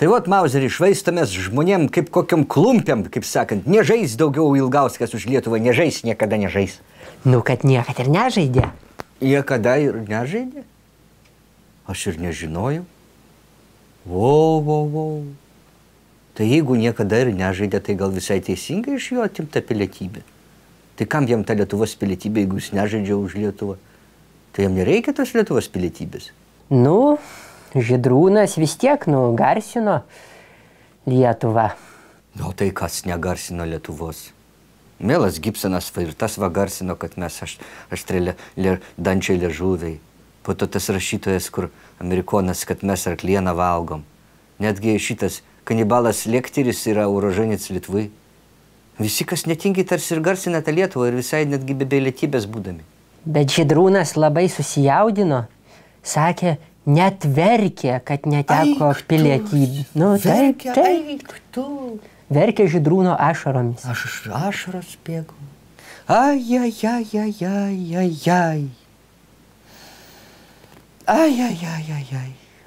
Tai vot, Mauzerį, švaistomės žmonėm kaip kokiam klumpiam, kaip sakant, nežais daugiau Ilgauskas už Lietuvą, nežais, niekada nežais. Nu, kad niekad ir nežaidė. Niekada ir nežaidė? Aš ir nežinojau. Vau. Tai jeigu niekada ir nežaidė, tai gal visai teisingai iš jo atimta pilietybė. Tai kam jam ta Lietuvos pilietybė, jeigu jis nežaidžia už Lietuvą? Tai jam nereikia tos Lietuvos pilietybės? Nu, Žydrūnas vis tiek nugarsino Lietuvą. Nu, tai kas negarsino Lietuvos? Melas Gibsonas ir tas va garsino, kad mes aštrė dančiai liežuviai. Po to tas rašytojas, kur amerikonas, kad mes arklieną valgom. Netgi šitas kanibalas Lekteris yra uroženic Lietuvai. Visi, kas netingiai tarsi ir garsina tą Lietuvą ir visai netgi be pilietybės būdami. Bet Žydrūnas labai susijaudino, sakė, net verkė, kad neteko pilietybę. Nu, taip. Verkė Žydrūno ašaromis. Aš ašaros bėgu. Ai.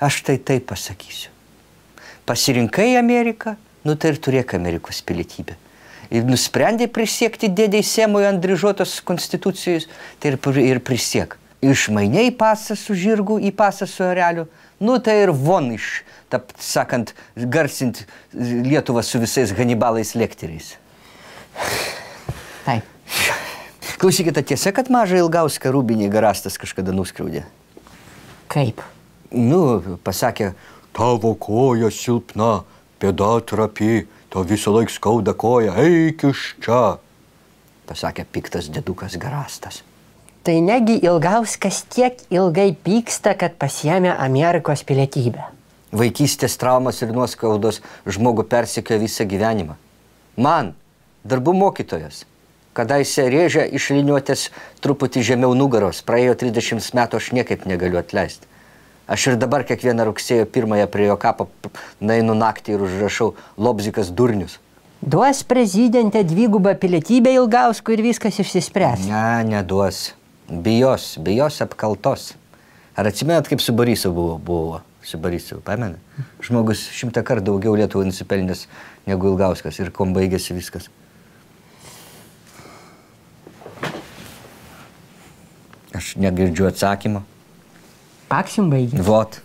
Aš tai taip pasakysiu. Pasirinkai Ameriką, nu tai ir turėk Amerikos pilietybę. Ir nusprendė prisiekti dėdei Semui ant dryžuotos konstitucijos, tai ir prisiek. Išmainiai pasą su žirgu į pasą su ereliu, nu tai ir von iš, taip sakant, garsint Lietuvą su visais Hanibalais Lekteriais. Taip. Klausykite, tiesa, kad mažą Ilgauską Rūbinį Garastas kažkada nuskriaudė? Kaip? Nu, pasakė, tavo koja silpna, pėda trapi, to visą laik skauda koja, eik iš čia. Pasakė piktas dedukas Garastas. Tai negi Ilgauskas tiek ilgai pyksta, kad pasiėmė Amerikos pilietybę. Vaikystės traumas ir nuoskaudos žmogų persekioja visą gyvenimą. Man, darbų mokytojas, kadaise rėžė iš liniuotės truputį žemiau nugaros, praėjo 30 metų, aš niekaip negaliu atleisti. Aš ir dabar kiekvieną rugsėjo 1 prie jo kapo nainu naktį ir užrašau Lobzikas durnius. Duos prezidentė dvigubą pilietybę Ilgauskui ir viskas išsispręs. Ne, neduos. Bijos apkaltos. Ar atsimenat, kaip su Borisovu buvo? Su Borisovu, pamena? Žmogus 100 kartų daugiau Lietuvai nusipelnęs negu Ilgauskas ir kom baigėsi viskas. Aš negirdžiu atsakymą. Paksim baigėsi. Vot.